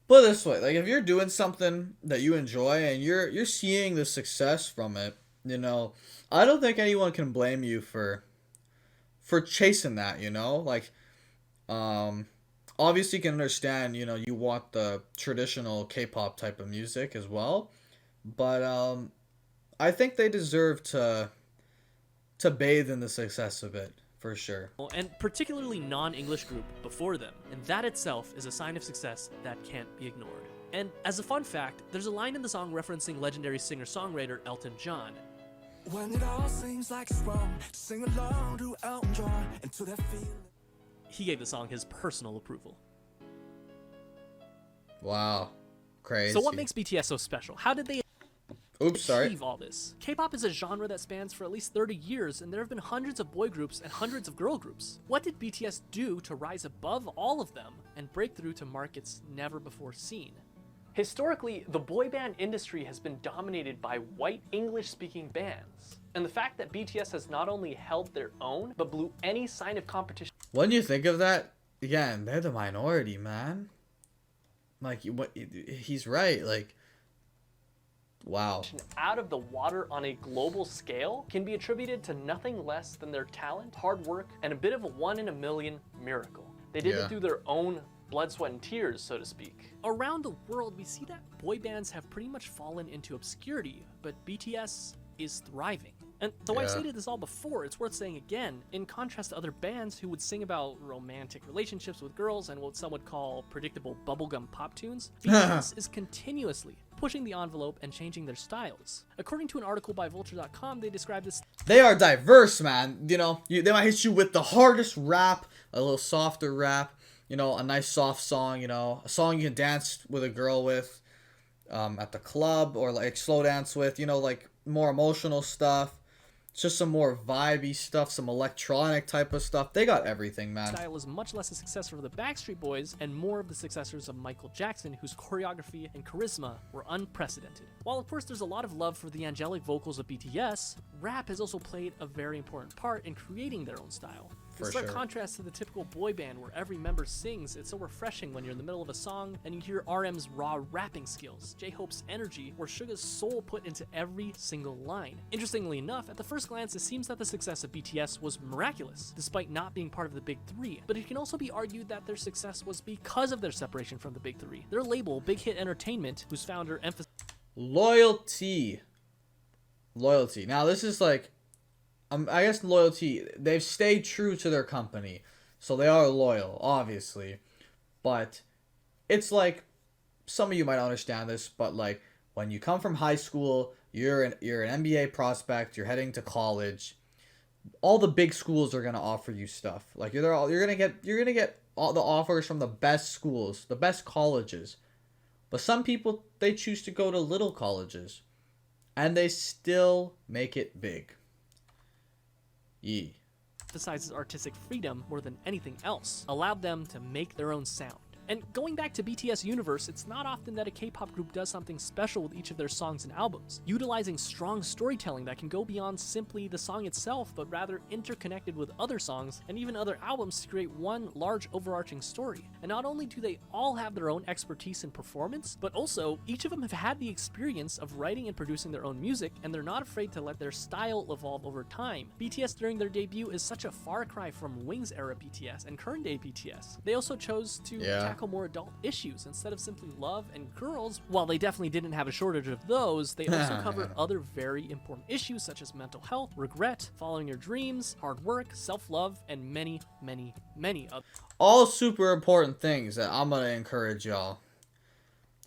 Put it this way, like if you're doing something that you enjoy and you're seeing the success from it, you know, I don't think anyone can blame you for chasing that, you know? Like obviously you can understand, you know, you want the traditional K-pop type of music as well, but I think they deserve to bathe in the success of it, for sure. And particularly non-English group before them, and that itself is a sign of success that can't be ignored. And as a fun fact, there's a line in the song referencing legendary singer-songwriter Elton John. When it all seems like it's wrong, sing along to Elton John and to that feeling. He gave the song his personal approval. Wow. Crazy. So what makes BTS so special? How did they achieve all this? K-pop is a genre that spans for at least 30 years, and there have been hundreds of boy groups and hundreds of girl groups. What did BTS do to rise above all of them and break through to markets never before seen? Historically, the boy band industry has been dominated by white English-speaking bands. And the fact that BTS has not only held their own, but blew any sign of competition. When you think of that, again, they're the minority, man. Like, he's right, like, wow. Out of the water on a global scale can be attributed to nothing less than their talent, hard work, and a bit of a 1 in a million miracle. They did it through their own blood, sweat, and tears, so to speak. Around the world, we see that boy bands have pretty much fallen into obscurity, but BTS is thriving. And though I've stated this all before, it's worth saying again, in contrast to other bands who would sing about romantic relationships with girls and what some would call predictable bubblegum pop tunes, BTS is continuously pushing the envelope and changing their styles. According to an article by Vulture.com, they describe this. They are diverse, man. You know, they might hit you with the hardest rap, a little softer rap, you know, a nice soft song, you know, a song you can dance with a girl with at the club, or like slow dance with, you know, like more emotional stuff. It's just some more vibey stuff, some electronic type of stuff. They got everything, man. Style is much less a successor of the Backstreet Boys and more of the successors of Michael Jackson, whose choreography and charisma were unprecedented. While of course there's a lot of love for the angelic vocals of BTS, rap has also played a very important part in creating their own style. In stark contrast to the typical boy band where every member sings, it's so refreshing when you're in the middle of a song and you hear RM's raw rapping skills, J-Hope's energy, or Suga's soul put into every single line. Interestingly enough, at the first glance, it seems that the success of BTS was miraculous, despite not being part of the Big Three, but it can also be argued that their success was because of their separation from the Big Three. Their label, Big Hit Entertainment, whose founder emphasized loyalty. Now this is like, I guess loyalty, they've stayed true to their company, so they are loyal, obviously, but it's like, some of you might understand this, but like, when you come from high school, you're an NBA prospect, you're heading to college, all the big schools are going to offer you stuff, like you're going to get all the offers from the best schools, the best colleges, but some people, they choose to go to little colleges, and they still make it big. Emphasizes artistic freedom more than anything else, allowed them to make their own sound. And going back to BTS universe, it's not often that a K-pop group does something special with each of their songs and albums, utilizing strong storytelling that can go beyond simply the song itself, but rather interconnected with other songs and even other albums to create one large overarching story. And not only do they all have their own expertise in performance, but also each of them have had the experience of writing and producing their own music, and they're not afraid to let their style evolve over time. BTS during their debut is such a far cry from Wings era BTS and current day BTS. They also chose to tackle more adult issues instead of simply love and girls. While they definitely didn't have a shortage of those, they also covered other very important issues such as mental health, regret, following your dreams, hard work, self-love, and many, many, many others. All super important things that I'm gonna encourage y'all.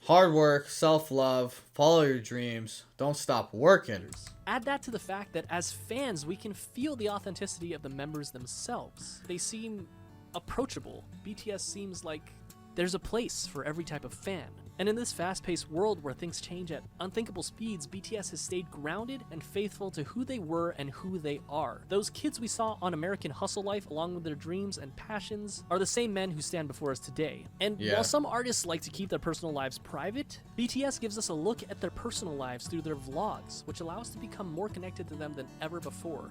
Hard work, self-love, follow your dreams, don't stop working. Add that to the fact that as fans, we can feel the authenticity of the members themselves. They seem approachable. BTS seems like there's a place for every type of fan. And in this fast-paced world where things change at unthinkable speeds, BTS has stayed grounded and faithful to who they were and who they are. Those kids we saw on American Hustle Life, along with their dreams and passions, are the same men who stand before us today. And while some artists like to keep their personal lives private, BTS gives us a look at their personal lives through their vlogs, which allow us to become more connected to them than ever before.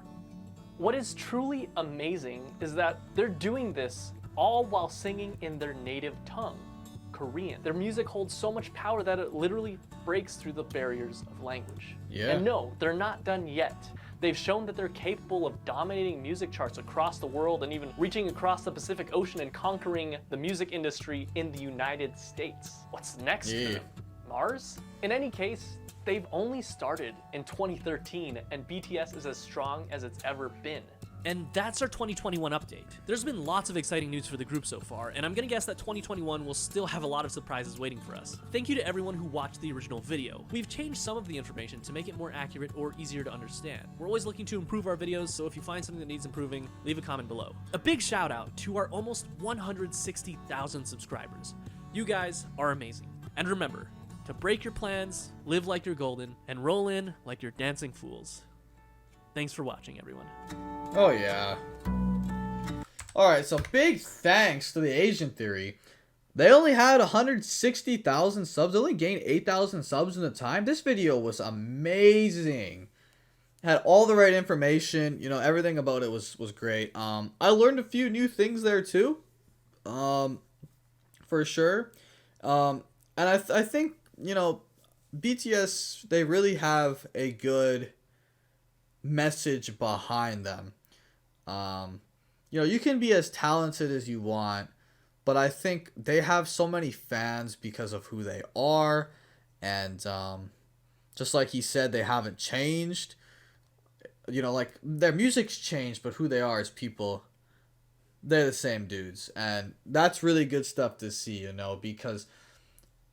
What is truly amazing is that they're doing this all while singing in their native tongue, Korean. Their music holds so much power that it literally breaks through the barriers of language. And no, they're not done yet. They've shown that they're capable of dominating music charts across the world and even reaching across the Pacific Ocean and conquering the music industry in the United States. What's next for them? Mars? In any case, they've only started in 2013 and BTS is as strong as it's ever been. And that's our 2021 update. There's been lots of exciting news for the group so far, and I'm gonna guess that 2021 will still have a lot of surprises waiting for us. Thank you to everyone who watched the original video. We've changed some of the information to make it more accurate or easier to understand. We're always looking to improve our videos, so if you find something that needs improving, leave a comment below. A big shout out to our almost 160,000 subscribers. You guys are amazing. And remember, to break your plans, live like you're golden, and roll in like you're dancing fools. Thanks for watching, everyone. Oh, yeah. Alright, so big thanks to the Asian Theory. They only had 160,000 subs. They only gained 8,000 subs in the time. This video was amazing. Had all the right information. You know, everything about it was great. I learned a few new things there, too. For sure. And I think, you know, BTS, they really have a good message behind them. You know, you can be as talented as you want, but I think they have so many fans because of who they are, and just like he said, they haven't changed. You know, like, their music's changed, but who they are as people, they're the same dudes, and that's really good stuff to see, you know, because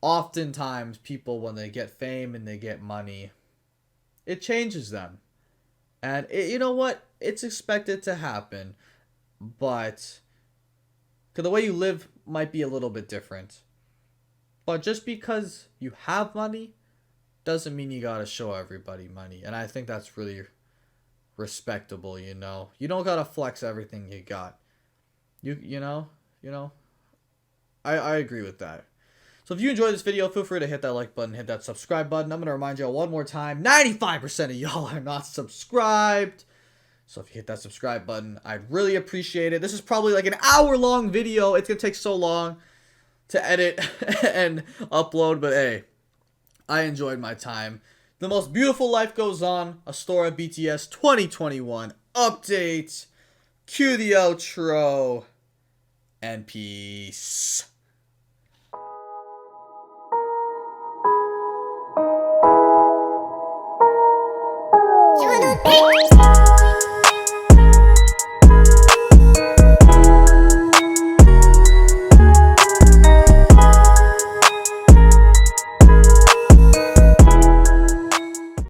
oftentimes people, when they get fame and they get money, it changes them. And you know what? It's expected to happen, but the way you live might be a little bit different. But just because you have money doesn't mean you gotta show everybody money. And I think that's really respectable, you know? You don't gotta flex everything you got. You know? I agree with that. So if you enjoyed this video, feel free to hit that like button, hit that subscribe button. I'm going to remind y'all one more time, 95% of y'all are not subscribed. So if you hit that subscribe button, I'd really appreciate it. This is probably like an hour-long video. It's going to take so long to edit and upload, but hey, I enjoyed my time. The most beautiful life goes on. A story of BTS 2021 update. Cue the outro. And peace. You wanna